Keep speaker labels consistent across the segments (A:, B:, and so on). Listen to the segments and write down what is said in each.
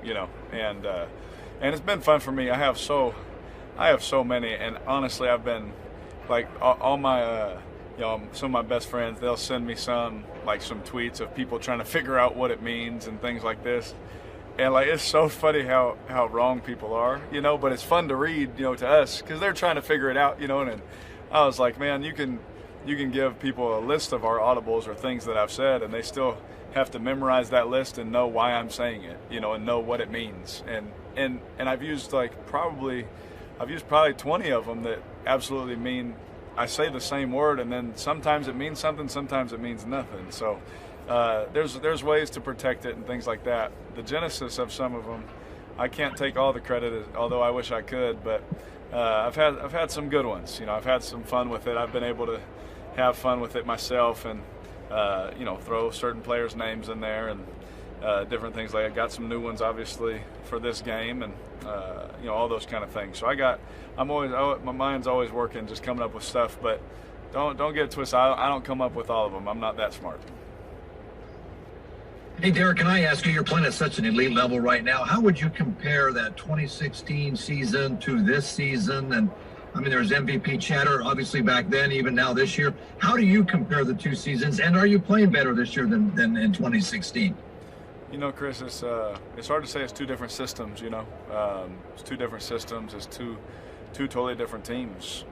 A: and it's been fun for me. I have so many, and honestly, I've been like all my some of my best friends, they'll send me some tweets of people trying to figure out what it means and things like this. And it's so funny how wrong people are, but it's fun to read, to us, because they're trying to figure it out, and I was like, man, you can give people a list of our audibles or things that I've said, and they still have to memorize that list and know why I'm saying it, and know what it means. And I've used probably 20 of them that absolutely mean, I say the same word, and then sometimes it means something, sometimes it means nothing. So there's ways to protect it and things like that. The genesis of some of them, I can't take all the credit, although I wish I could, but I've had some good ones. I've had some fun with it. I've been able to have fun with it myself, and throw certain players' names in there and different things. I got some new ones obviously for this game, and all those kind of things. So my mind's always working, just coming up with stuff. But don't get it twisted. I don't come up with all of them. I'm not that smart.
B: Hey, Derek, can I ask you, you're playing at such an elite level right now. How would you compare that 2016 season to this season? And I mean, there's MVP chatter, obviously, back then, even now this year. How do you compare the two seasons, and are you playing better this year than in 2016?
A: Chris, it's hard to say. It's two different systems, It's two different systems. It's two totally different teams,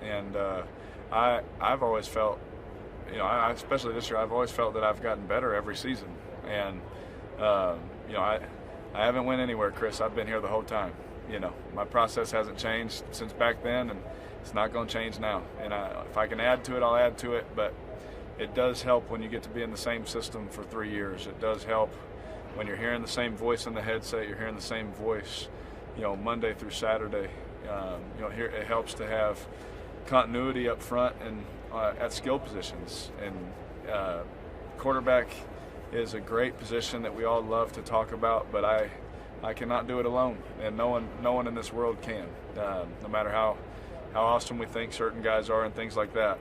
A: And I've always felt, especially this year, I've always felt that I've gotten better every season. And, I haven't went anywhere, Chris. I've been here the whole time. My process hasn't changed since back then, and it's not going to change now. And if I can add to it, I'll add to it. But it does help when you get to be in the same system for 3 years. It does help when you're hearing the same voice in the headset. You're hearing the same voice, Monday through Saturday. Here it helps to have continuity up front and at skill positions. And quarterback is a great position that we all love to talk about, but I cannot do it alone, and no one in this world can. No matter how awesome we think certain guys are and things like that,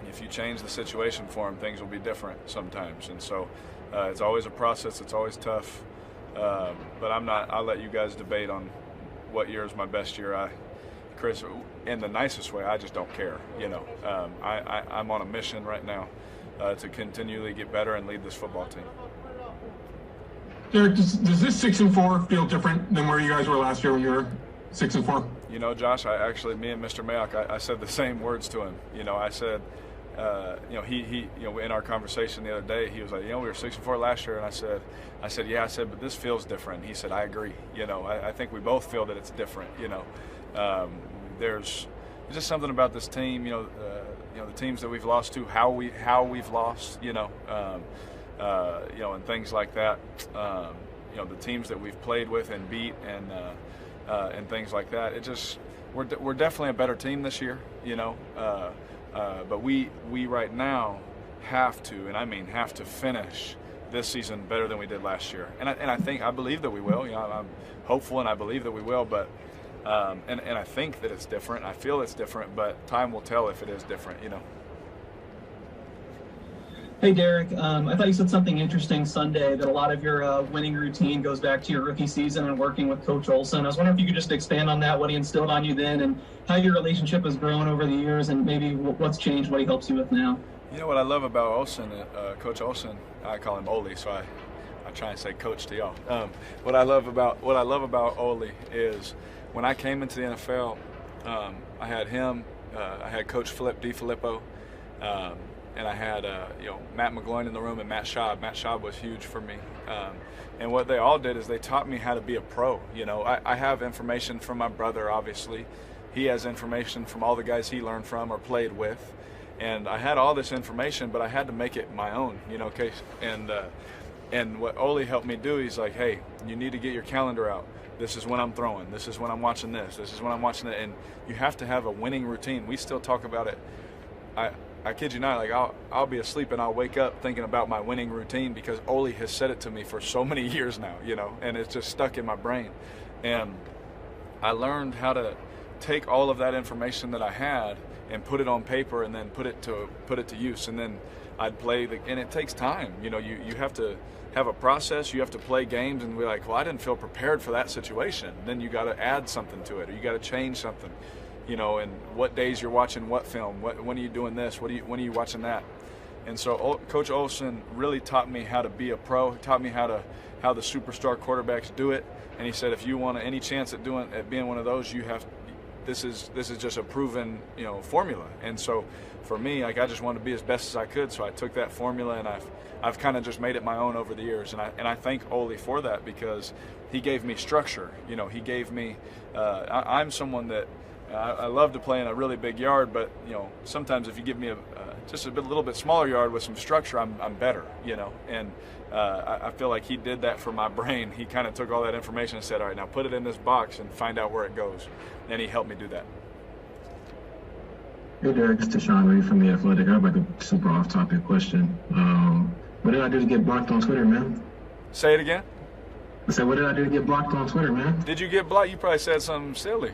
A: if you change the situation for them, things will be different sometimes. And so it's always a process. It's always tough. But I'll let you guys debate on what year is my best year. Chris, in the nicest way, I just don't care. I'm on a mission right now to continually get better and lead this football team.
C: Derek, does this 6-4 feel different than where you guys were last year when you were 6-4?
A: Josh, me and Mr. Mayock, I said the same words to him. I said, he in our conversation the other day, he was like, we were 6-4 last year, and I said, yeah, but this feels different. He said, I agree. I think we both feel that it's different. There's just something about this team. The teams that we've lost to, how we've lost. And things like that. The teams that we've played with and beat, and things like that. We're definitely a better team this year. But we right now have to finish this season better than we did last year. And I believe that we will. I'm hopeful, and I believe that we will. But and I think that it's different. I feel it's different, but time will tell if it is different.
D: Hey, Derek, I thought you said something interesting Sunday, that a lot of your winning routine goes back to your rookie season and working with Coach Olson. I was wondering if you could just expand on that, what he instilled on you then, and how your relationship has grown over the years, and maybe what's changed, what he helps you with now.
A: What I love about Olson, Coach Olson, I call him Ole, so I try and say Coach to y'all. What I love about Ole is when I came into the NFL, I had him, I had Coach DiFilippo, and I had Matt McGloin in the room, and Matt Schaub. Matt Schaub was huge for me. And what they all did is they taught me how to be a pro. I have information from my brother, obviously. He has information from all the guys he learned from or played with. And I had all this information, but I had to make it my own, And what Ole helped me do, he's like, hey, you need to get your calendar out. This is when I'm throwing. This is when I'm watching this. This is when I'm watching it. And you have to have a winning routine. We still talk about it. I kid you not, I'll be asleep and I'll wake up thinking about my winning routine because Ole has said it to me for so many years now, and it's just stuck in my brain. And I learned how to take all of that information that I had and put it on paper and then put it to use. And then I'd play and it takes time. You have to have a process. You have to play games and be like, well, I didn't feel prepared for that situation. Then you got to add something to it, or you got to change something, and what days you're watching what film, when are you doing this, when are you watching that. And so Coach Olson really taught me how to be a pro. He taught me how the superstar quarterbacks do it. And he said, if you want any chance at being one of those, you have. This is just a proven formula. And so for me, like, I just wanted to be as best as I could. So I took that formula and I've kind of just made it my own over the years. And I thank Ole for that, because he gave me structure. He gave me. I'm someone that. I love to play in a really big yard, but sometimes if you give me just a little bit smaller yard with some structure, I'm better. And I feel like he did that for my brain. He kind of took all that information and said, all right, now put it in this box and find out where it goes. And he helped me do that.
E: Hey Derek, it's Tashawn Reed from The Athletic. I have like a super off-topic question. What did I do to get blocked on Twitter, man?
A: Say it again.
E: I said, what did I do to get blocked on Twitter, man?
A: Did you get blocked? You probably said something silly.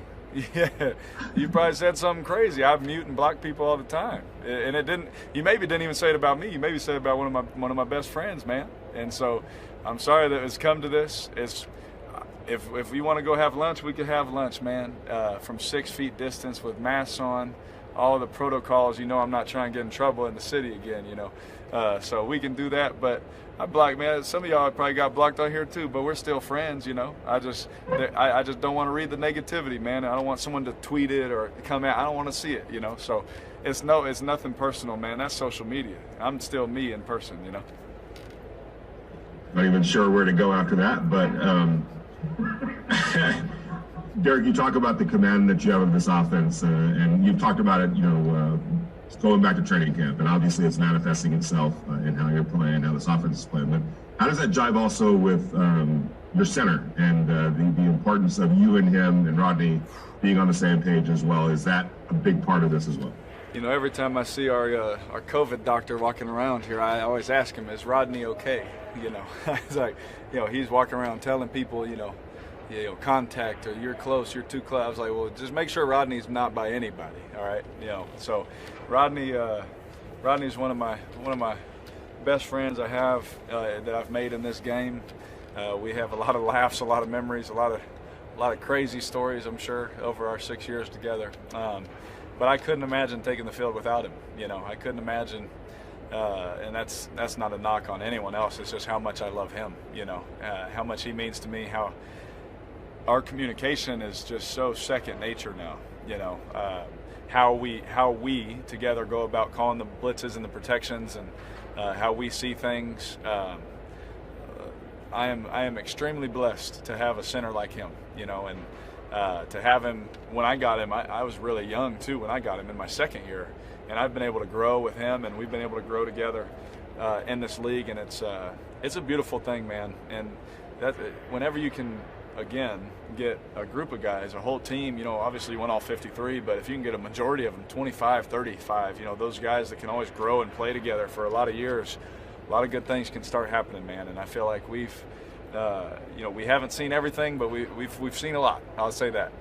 A: Yeah, you probably said something crazy. I mute and block people all the time, and it didn't. You maybe didn't even say it about me. You maybe said it about one of my best friends, man. And so, I'm sorry that it's come to this. If we want to go have lunch, we could have lunch, man. From 6 feet distance with masks on, all the protocols. I'm not trying to get in trouble in the city again. So we can do that, but. I blocked, man. Some of y'all probably got blocked on here too, but we're still friends, I just don't want to read the negativity, man. I don't want someone to tweet it or come out. I don't want to see it, So it's nothing personal, man. That's social media. I'm still me in person,
F: Not even sure where to go after that, but Derek, you talk about the command that you have of this offense, and you've talked about it, going back to training camp, and obviously it's manifesting itself in how you're playing, how this offense is playing. But how does that jive also with your center and the importance of you and him and Rodney being on the same page as well? Is that a big part of this as well?
A: Every time I see our COVID doctor walking around here, I always ask him, is Rodney okay? It's like, he's walking around telling people, contact, or you're close, you're too close. I was like, well, just make sure Rodney's not by anybody, all right? So Rodney's one of my best friends I have that I've made in this game. We have a lot of laughs, a lot of memories, a lot of crazy stories, I'm sure, over our 6 years together. But I couldn't imagine taking the field without him. I couldn't imagine. And that's not a knock on anyone else. It's just how much I love him. How much he means to me. How our communication is just so second nature now. How we together go about calling the blitzes and the protections, and how we see things. I am extremely blessed to have a center like him. And to have him when I got him, I was really young too when I got him in my second year, and I've been able to grow with him, and we've been able to grow together in this league, and it's a beautiful thing, man. And that whenever you can again get a group of guys, a whole team, obviously you want all 53, but if you can get a majority of them, 25, 35, those guys that can always grow and play together for a lot of years, a lot of good things can start happening, man. And I feel like we haven't seen everything, but we've seen a lot. I'll say that,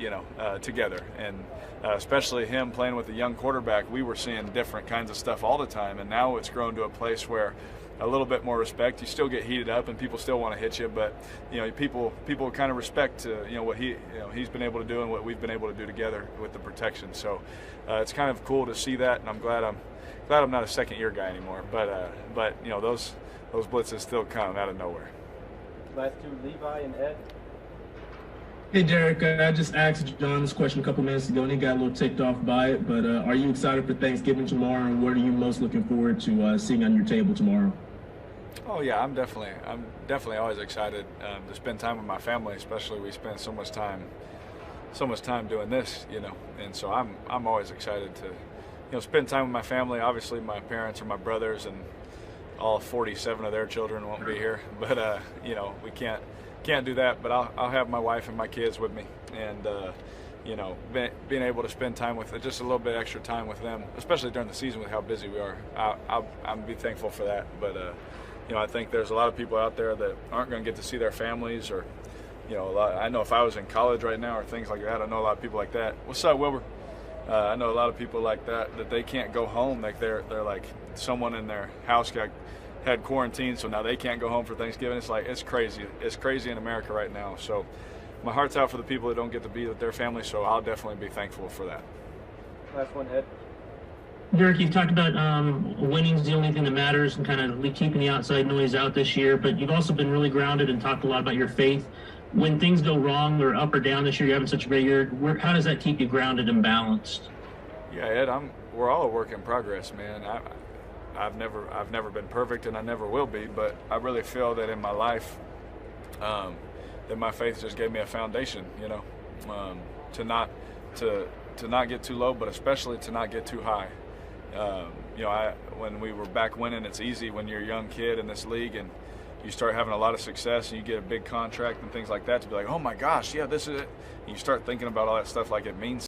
A: together, and especially him playing with a young quarterback, we were seeing different kinds of stuff all the time, and now it's grown to a place where a little bit more respect. You still get heated up, and people still want to hit you, but people kind of respect what he's been able to do and what we've been able to do together with the protection. So it's kind of cool to see that, and I'm glad I'm not a second year guy anymore. But those blitzes still come out of nowhere.
G: Last two, Levi and Ed.
H: Hey Derek, I just asked John this question a couple minutes ago, and he got a little ticked off by it. But are you excited for Thanksgiving tomorrow, and what are you most looking forward to seeing on your table tomorrow?
A: Oh yeah, I'm definitely always excited to spend time with my family. Especially we spend so much time doing this, and so I'm always excited to spend time with my family. Obviously, my parents or my brothers and all 47 of their children won't be here, but we can't do that. But I'll have my wife and my kids with me, and being able to spend time with just a little bit extra time with them, especially during the season with how busy we are. I'm be thankful for that. But I think there's a lot of people out there that aren't going to get to see their families, or I know if I was in college right now or things like that, I know a lot of people like that. What's up, Wilbur? I know a lot of people like that they can't go home. Like they're like someone in their house got had quarantine, so now they can't go home for Thanksgiving. It's like, it's crazy. It's crazy in America right now. So my heart's out for the people that don't get to be with their family, so I'll definitely be thankful for that.
G: Last one, Ed.
H: Derek, you've talked about winning's the only thing that matters and kind of keeping the outside noise out this year, but you've also been really grounded and talked a lot about your faith. When things go wrong or up or down this year, you're having such a great year, how does that keep you grounded and balanced?
A: Yeah, Ed, we're all a work in progress, man. I've never been perfect, and I never will be, but I really feel that in my life, that my faith just gave me a foundation, you know, to not get too low, but especially to not get too high. You know, when we were back winning, it's easy when you're a young kid in this league and you start having a lot of success and you get a big contract and things like that to be like, oh my gosh, yeah, this is it. And you start thinking about all that stuff like it means